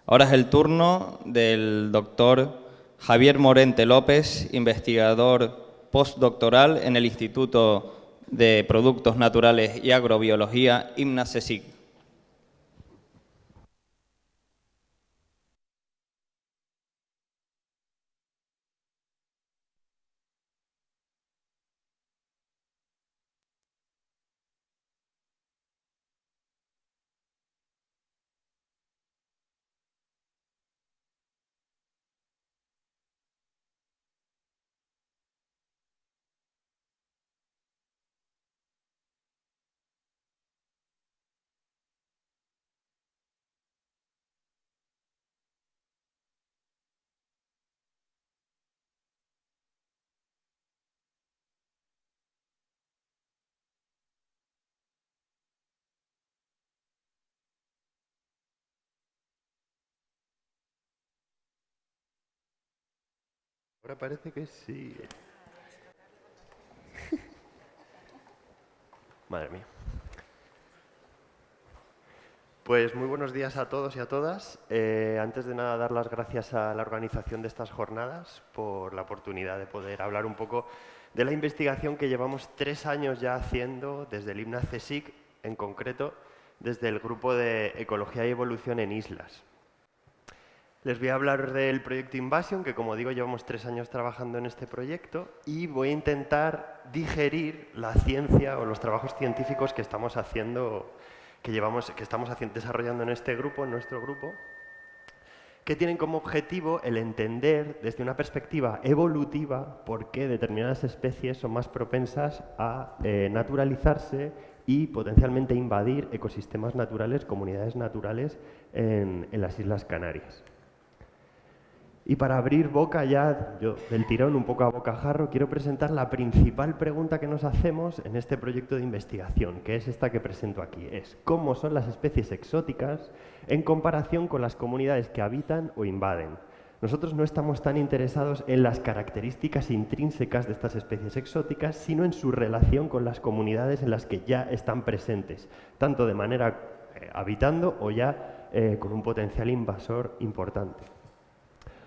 Ahora es el turno del doctor Javier Morente López, investigador postdoctoral en el Instituto de Productos Naturales y Agrobiología, IMNA-CSIC. Ahora parece que sí. Madre mía. Pues muy buenos días a todos y a todas. Antes de nada, dar las gracias a la organización de estas jornadas por la oportunidad de poder hablar un poco de la investigación que llevamos 3 años ya haciendo desde el IMNA-CSIC, en concreto desde el grupo de Ecología y Evolución en Islas. Les voy a hablar del proyecto Invasion, que como digo llevamos 3 años trabajando en este proyecto y voy a intentar digerir la ciencia o los trabajos científicos que estamos haciendo, desarrollando en este grupo, en nuestro grupo, que tienen como objetivo el entender desde una perspectiva evolutiva por qué determinadas especies son más propensas a naturalizarse y potencialmente invadir ecosistemas naturales, comunidades naturales en las Islas Canarias. Y para abrir boca ya, yo del tirón, un poco a bocajarro, quiero presentar la principal pregunta que nos hacemos en este proyecto de investigación, que es esta que presento aquí. Es ¿cómo son las especies exóticas en comparación con las comunidades que habitan o invaden? Nosotros no estamos tan interesados en las características intrínsecas de estas especies exóticas, sino en su relación con las comunidades en las que ya están presentes, tanto de manera habitando o ya con un potencial invasor importante.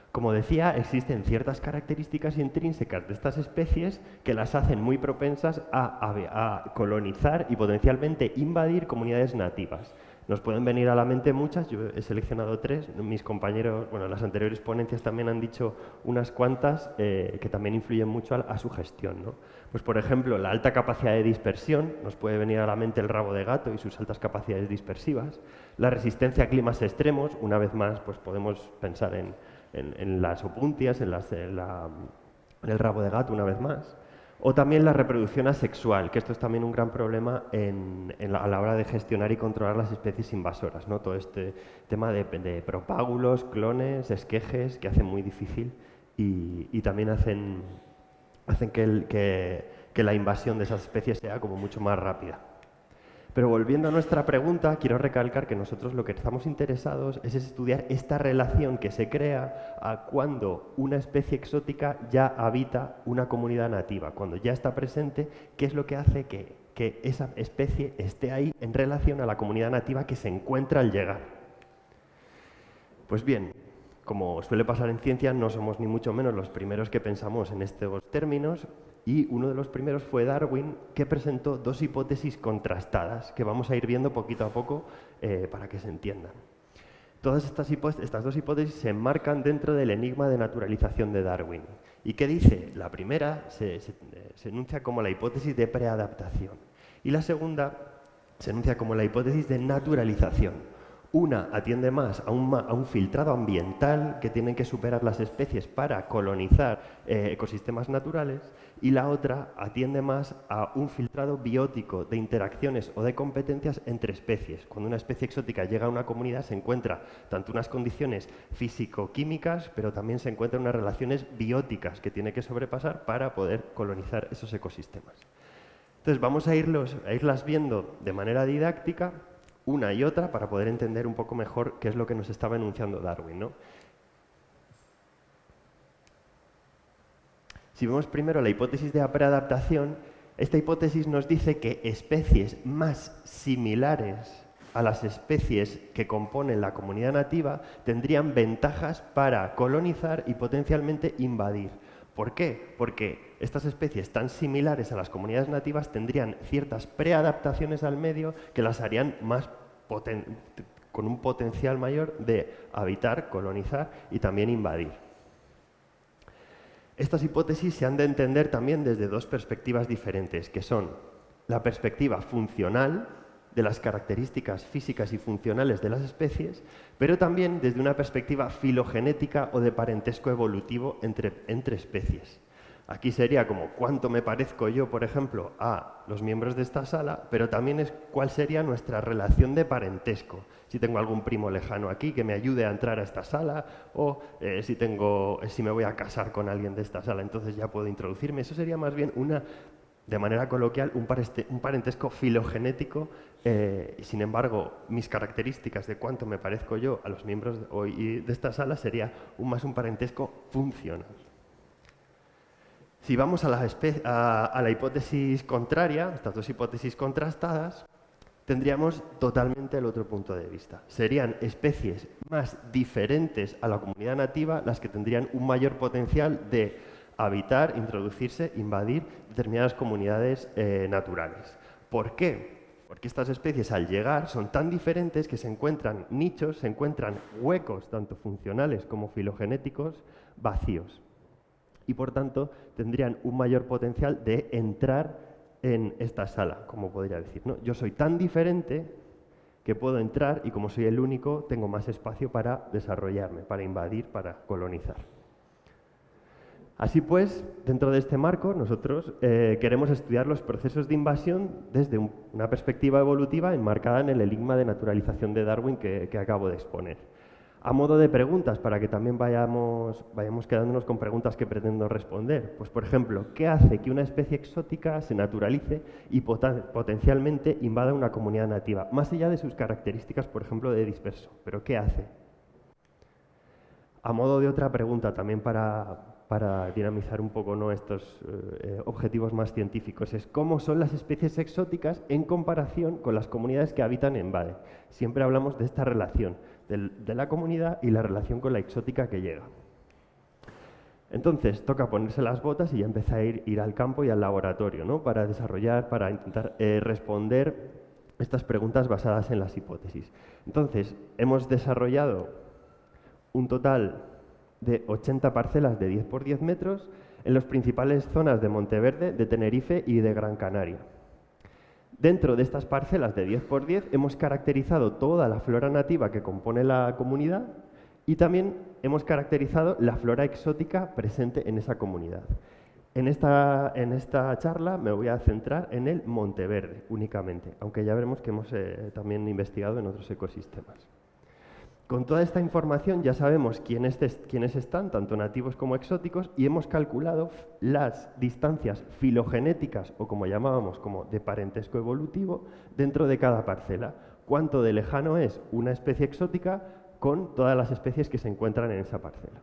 Como decía, existen ciertas características intrínsecas de estas especies que las hacen muy propensas a colonizar y potencialmente invadir comunidades nativas. Nos pueden venir a la mente muchas, yo he seleccionado 3, mis compañeros, bueno, en las anteriores ponencias también han dicho unas cuantas que también influyen mucho a su gestión, ¿no? Pues por ejemplo, la alta capacidad de dispersión, nos puede venir a la mente el rabo de gato y sus altas capacidades dispersivas, la resistencia a climas extremos, una vez más pues podemos pensar en las opuntias, en el rabo de gato, una vez más. O también la reproducción asexual, que esto es también un gran problema a la hora de gestionar y controlar las especies invasoras, ¿no? Todo este tema de propágulos, clones, esquejes, que hacen muy difícil y también hacen que la invasión de esas especies sea como mucho más rápida. Pero volviendo a nuestra pregunta, quiero recalcar que nosotros lo que estamos interesados es estudiar esta relación que se crea a cuando una especie exótica ya habita una comunidad nativa, cuando ya está presente, qué es lo que hace que esa especie esté ahí en relación a la comunidad nativa que se encuentra al llegar. Pues bien, como suele pasar en ciencia, no somos ni mucho menos los primeros que pensamos en estos términos y uno de los primeros fue Darwin, que presentó 2 hipótesis contrastadas que vamos a ir viendo poquito a poco para que se entiendan. Todas estas 2 hipótesis se enmarcan dentro del enigma de naturalización de Darwin. ¿Y qué dice? La primera se enuncia como la hipótesis de preadaptación y la segunda se enuncia como la hipótesis de naturalización. Una atiende más a un filtrado ambiental que tienen que superar las especies para colonizar ecosistemas naturales y la otra atiende más a un filtrado biótico de interacciones o de competencias entre especies. Cuando una especie exótica llega a una comunidad se encuentra tanto unas condiciones físico-químicas, pero también se encuentran unas relaciones bióticas que tiene que sobrepasar para poder colonizar esos ecosistemas. Entonces vamos a irlas viendo de manera didáctica una y otra para poder entender un poco mejor qué es lo que nos estaba enunciando Darwin, ¿no? Si vemos primero la hipótesis de preadaptación, esta hipótesis nos dice que especies más similares a las especies que componen la comunidad nativa tendrían ventajas para colonizar y potencialmente invadir. ¿Por qué? Porque estas especies tan similares a las comunidades nativas tendrían ciertas preadaptaciones al medio que las harían más con un potencial mayor de habitar, colonizar y también invadir. Estas hipótesis se han de entender también desde dos perspectivas diferentes, que son la perspectiva funcional de las características físicas y funcionales de las especies, pero también desde una perspectiva filogenética o de parentesco evolutivo entre especies. Aquí sería como cuánto me parezco yo, por ejemplo, a los miembros de esta sala, pero también es cuál sería nuestra relación de parentesco. Si tengo algún primo lejano aquí que me ayude a entrar a esta sala, o si me voy a casar con alguien de esta sala, entonces ya puedo introducirme. Eso sería más bien de manera coloquial, un parentesco filogenético. Sin embargo, mis características de cuánto me parezco yo a los miembros de esta sala sería más un parentesco funcional. Si vamos a la hipótesis contraria, estas dos hipótesis contrastadas, tendríamos totalmente el otro punto de vista. Serían especies más diferentes a la comunidad nativa las que tendrían un mayor potencial de habitar, introducirse, invadir determinadas comunidades naturales. ¿Por qué? Porque estas especies al llegar son tan diferentes que se encuentran nichos, se encuentran huecos, tanto funcionales como filogenéticos, vacíos. Y por tanto tendrían un mayor potencial de entrar en esta sala, como podría decir, ¿no? Yo soy tan diferente que puedo entrar y como soy el único tengo más espacio para desarrollarme, para invadir, para colonizar. Así pues, dentro de este marco, nosotros queremos estudiar los procesos de invasión desde una perspectiva evolutiva enmarcada en el enigma de naturalización de Darwin que acabo de exponer. A modo de preguntas, para que también vayamos quedándonos con preguntas que pretendo responder. Pues, por ejemplo, ¿qué hace que una especie exótica se naturalice y potencialmente invada una comunidad nativa? Más allá de sus características, por ejemplo, de disperso. ¿Pero qué hace? A modo de otra pregunta, también para dinamizar un poco, ¿no?, estos objetivos más científicos, es cómo son las especies exóticas en comparación con las comunidades que habitan en Baden. Siempre hablamos de esta relación de la comunidad y la relación con la exótica que llega. Entonces, toca ponerse las botas y ya empezar a ir al campo y al laboratorio, ¿no?, para desarrollar, para intentar responder estas preguntas basadas en las hipótesis. Entonces, hemos desarrollado un total de 80 parcelas de 10 por 10 metros en las principales zonas de Monteverde, de Tenerife y de Gran Canaria. Dentro de estas parcelas de 10 por 10 hemos caracterizado toda la flora nativa que compone la comunidad y también hemos caracterizado la flora exótica presente en esa comunidad. En esta charla me voy a centrar en el Monteverde únicamente, aunque ya veremos que hemos también investigado en otros ecosistemas. Con toda esta información ya sabemos quiénes están, tanto nativos como exóticos, y hemos calculado las distancias filogenéticas, o como llamábamos, como de parentesco evolutivo, dentro de cada parcela. Cuánto de lejano es una especie exótica con todas las especies que se encuentran en esa parcela.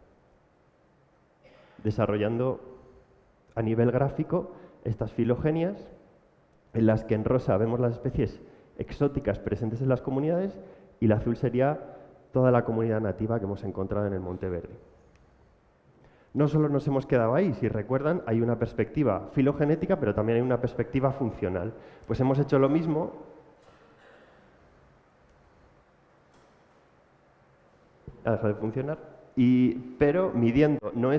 Desarrollando a nivel gráfico estas filogenias, en las que en rosa vemos las especies exóticas presentes en las comunidades, y la azul sería toda la comunidad nativa que hemos encontrado en el Monteverde. No solo nos hemos quedado ahí, si recuerdan, hay una perspectiva filogenética, pero también hay una perspectiva funcional. Pues hemos hecho lo mismo. Ha dejado de funcionar. Pero midiendo no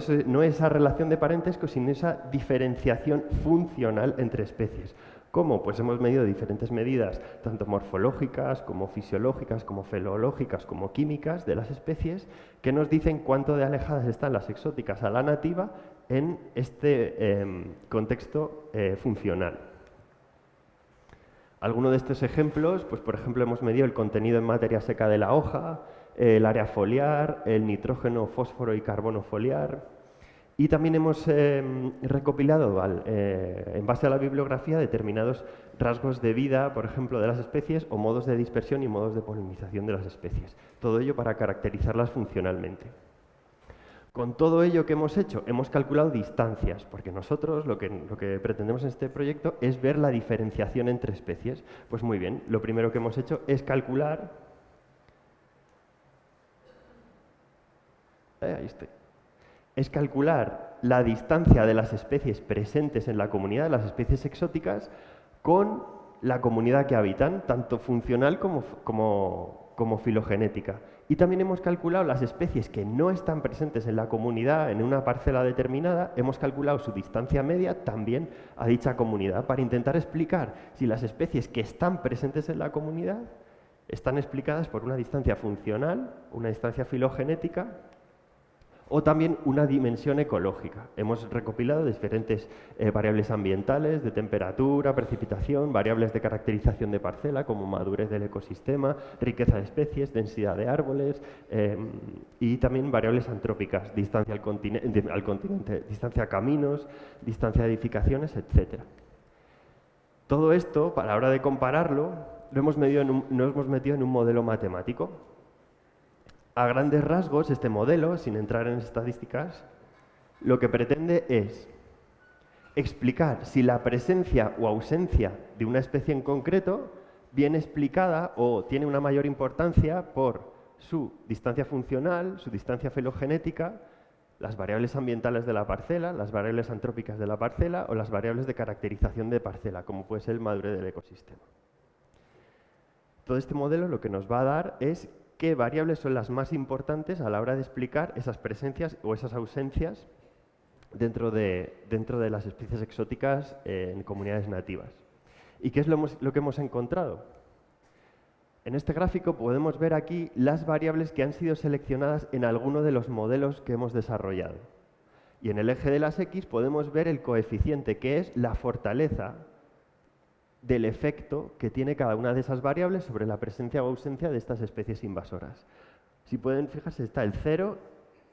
esa relación de parentesco, sino esa diferenciación funcional entre especies. ¿Cómo? Pues hemos medido diferentes medidas, tanto morfológicas, como fisiológicas, como filológicas, como químicas de las especies, que nos dicen cuánto de alejadas están las exóticas a la nativa en este contexto funcional. Algunos de estos ejemplos, pues por ejemplo hemos medido el contenido en materia seca de la hoja, el área foliar, el nitrógeno, fósforo y carbono foliar. Y también hemos recopilado, en base a la bibliografía, determinados rasgos de vida, por ejemplo, de las especies, o modos de dispersión y modos de polinización de las especies. Todo ello para caracterizarlas funcionalmente. Con todo ello que hemos hecho, hemos calculado distancias, porque nosotros lo que pretendemos en este proyecto es ver la diferenciación entre especies. Pues muy bien, lo primero que hemos hecho es calcular... ahí estoy. Es calcular la distancia de las especies presentes en la comunidad, las especies exóticas, con la comunidad que habitan, tanto funcional como filogenética. Y también hemos calculado las especies que no están presentes en la comunidad, en una parcela determinada, hemos calculado su distancia media también a dicha comunidad, para intentar explicar si las especies que están presentes en la comunidad están explicadas por una distancia funcional, una distancia filogenética, o también una dimensión ecológica. Hemos recopilado diferentes variables ambientales, de temperatura, precipitación, variables de caracterización de parcela, como madurez del ecosistema, riqueza de especies, densidad de árboles, y también variables antrópicas, distancia al continente, distancia a caminos, distancia a edificaciones, etc. Todo esto, para la hora de compararlo, lo hemos metido en un modelo matemático. A grandes rasgos, este modelo, sin entrar en estadísticas, lo que pretende es explicar si la presencia o ausencia de una especie en concreto viene explicada o tiene una mayor importancia por su distancia funcional, su distancia filogenética, las variables ambientales de la parcela, las variables antrópicas de la parcela o las variables de caracterización de parcela, como puede ser el madurez del ecosistema. Todo este modelo lo que nos va a dar es qué variables son las más importantes a la hora de explicar esas presencias o esas ausencias dentro de las especies exóticas en comunidades nativas. ¿Y qué es lo que hemos encontrado? En este gráfico podemos ver aquí las variables que han sido seleccionadas en alguno de los modelos que hemos desarrollado. Y en el eje de las X podemos ver el coeficiente, que es la fortaleza del efecto que tiene cada una de esas variables sobre la presencia o ausencia de estas especies invasoras. Si pueden fijarse, está el 0,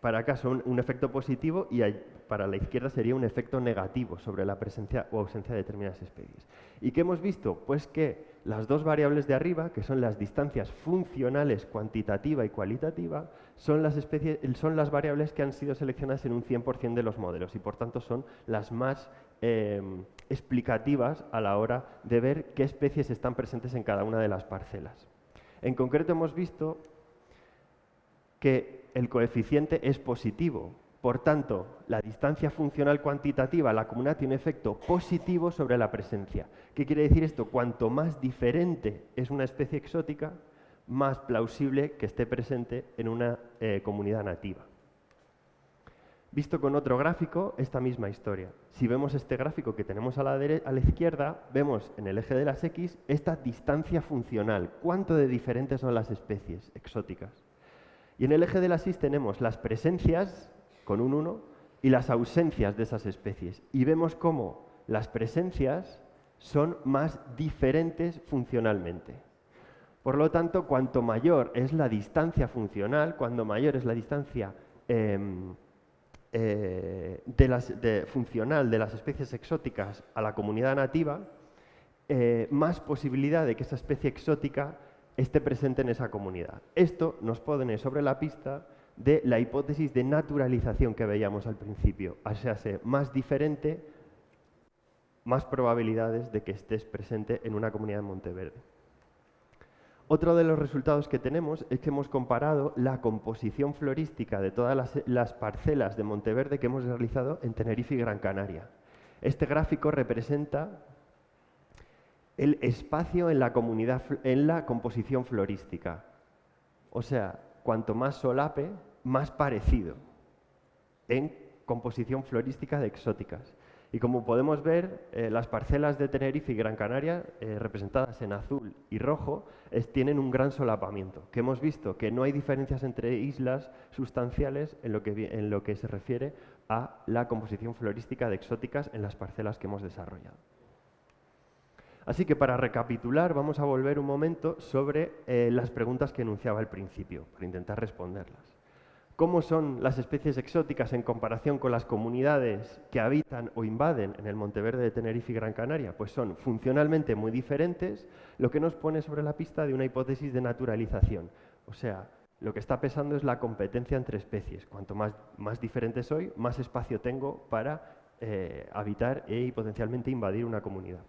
para acá son un efecto positivo y para la izquierda sería un efecto negativo sobre la presencia o ausencia de determinadas especies. ¿Y qué hemos visto? Pues que las dos variables de arriba, que son las distancias funcionales cuantitativa y cualitativa, son las variables que han sido seleccionadas en un 100% de los modelos y por tanto son las más explicativas a la hora de ver qué especies están presentes en cada una de las parcelas. En concreto hemos visto que el coeficiente es positivo. Por tanto, la distancia funcional cuantitativa, la comunidad, tiene un efecto positivo sobre la presencia. ¿Qué quiere decir esto? Cuanto más diferente es una especie exótica, más plausible que esté presente en una comunidad nativa. Visto con otro gráfico, esta misma historia. Si vemos este gráfico que tenemos a la izquierda, vemos en el eje de las X esta distancia funcional. ¿Cuánto de diferentes son las especies exóticas? Y en el eje de las Y tenemos las presencias, con un 1, y las ausencias de esas especies. Y vemos cómo las presencias son más diferentes funcionalmente. Por lo tanto, cuanto mayor es la distancia funcional, cuanto mayor es la distancia funcional de las especies exóticas a la comunidad nativa, más posibilidad de que esa especie exótica esté presente en esa comunidad. Esto nos pone sobre la pista de la hipótesis de naturalización que veíamos al principio. O sea, más diferente, más probabilidades de que estés presente en una comunidad de Monteverde. Otro de los resultados que tenemos es que hemos comparado la composición florística de todas las parcelas de Monteverde que hemos realizado en Tenerife y Gran Canaria. Este gráfico representa el espacio en la composición florística. O sea, cuanto más solape, más parecido en composición florística de exóticas. Y como podemos ver, las parcelas de Tenerife y Gran Canaria, representadas en azul y rojo, tienen un gran solapamiento. Que hemos visto que no hay diferencias entre islas sustanciales en lo que se refiere a la composición florística de exóticas en las parcelas que hemos desarrollado. Así que para recapitular, vamos a volver un momento sobre las preguntas que enunciaba al principio, para intentar responderlas. ¿Cómo son las especies exóticas en comparación con las comunidades que habitan o invaden en el Monteverde de Tenerife y Gran Canaria? Pues son funcionalmente muy diferentes, lo que nos pone sobre la pista de una hipótesis de naturalización. O sea, Lo que está pesando es la competencia entre especies. Cuanto más diferente soy, más espacio tengo para habitar y potencialmente invadir una comunidad.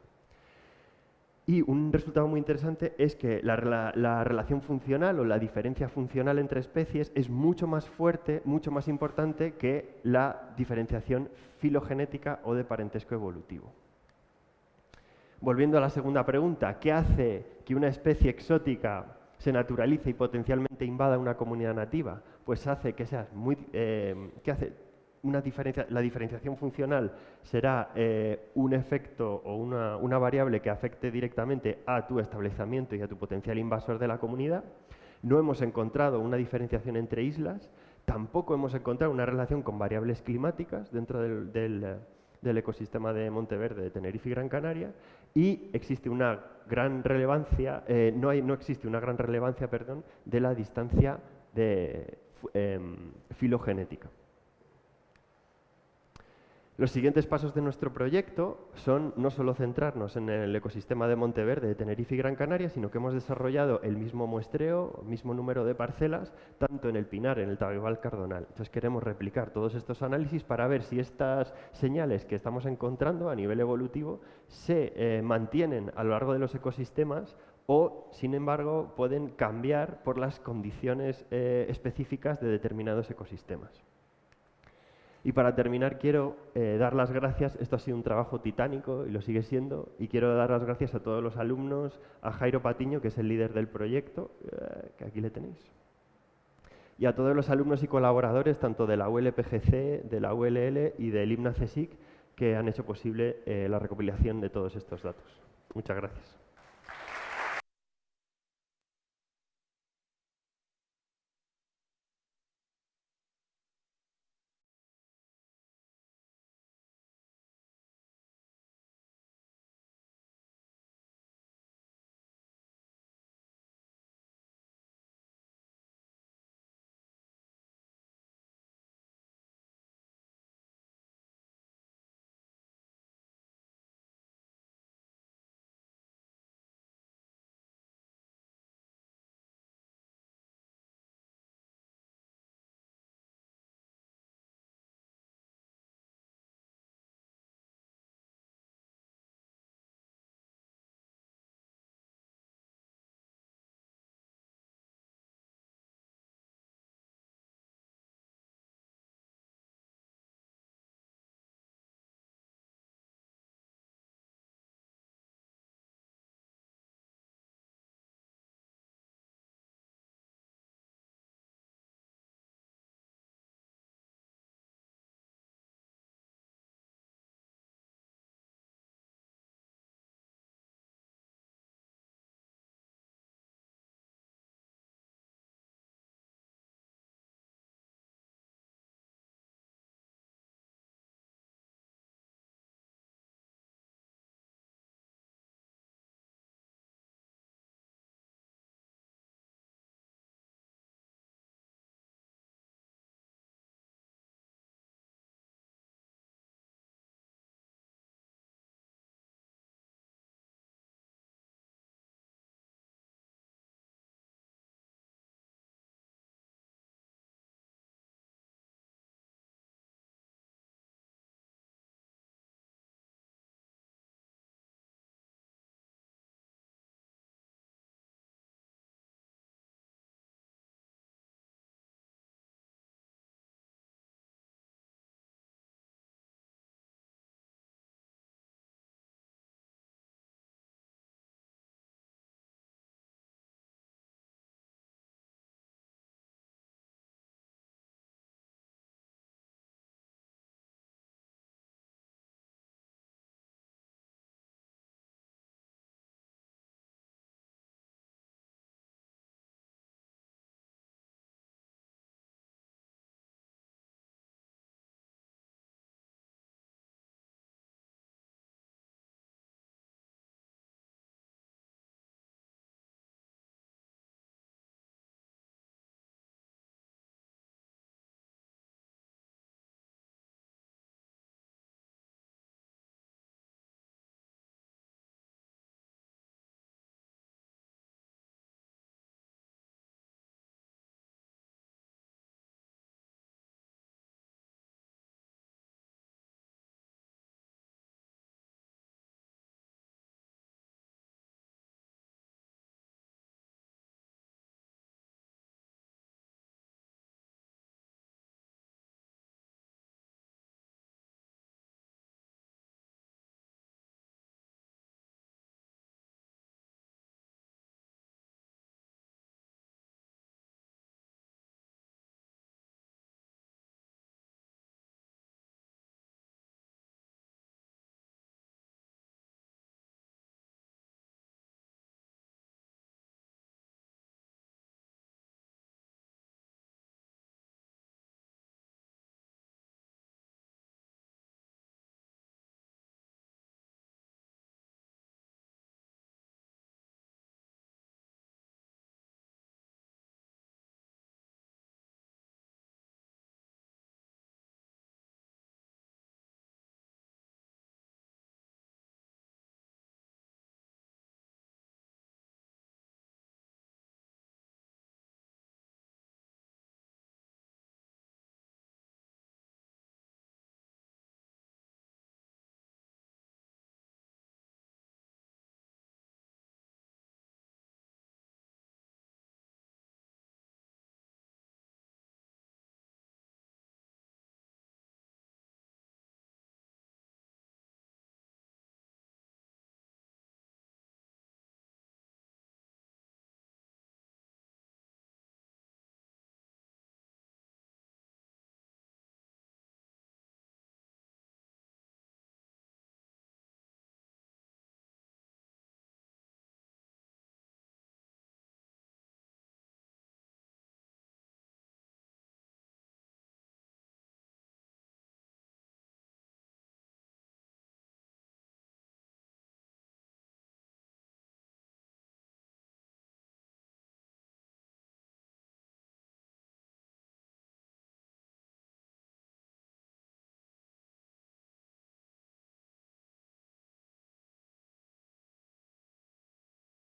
Y un resultado muy interesante es que la relación funcional o la diferencia funcional entre especies es mucho más fuerte, mucho más importante que la diferenciación filogenética o de parentesco evolutivo. Volviendo a la segunda pregunta, ¿qué hace que una especie exótica se naturalice y potencialmente invada una comunidad nativa? Pues hace que sea la diferenciación funcional será un efecto o una variable que afecte directamente a tu establecimiento y a tu potencial invasor de la comunidad. No hemos encontrado una diferenciación entre islas, tampoco hemos encontrado una relación con variables climáticas dentro del ecosistema de Monteverde, de Tenerife y Gran Canaria, y existe una gran relevancia, no existe una gran relevancia, de la distancia filogenética. Los siguientes pasos de nuestro proyecto son no solo centrarnos en el ecosistema de Monteverde, de Tenerife y Gran Canaria, sino que hemos desarrollado el mismo muestreo, el mismo número de parcelas, tanto en el Pinar, en el Taboibal Cardonal. Entonces queremos replicar todos estos análisis para ver si estas señales que estamos encontrando a nivel evolutivo se mantienen a lo largo de los ecosistemas o, sin embargo, pueden cambiar por las condiciones específicas de determinados ecosistemas. Y para terminar quiero dar las gracias, esto ha sido un trabajo titánico y lo sigue siendo, y quiero dar las gracias a todos los alumnos, a Jairo Patiño, que es el líder del proyecto, que aquí le tenéis, y a todos los alumnos y colaboradores, tanto de la ULPGC, de la ULL y del IMNA CSIC, que han hecho posible la recopilación de todos estos datos. Muchas gracias.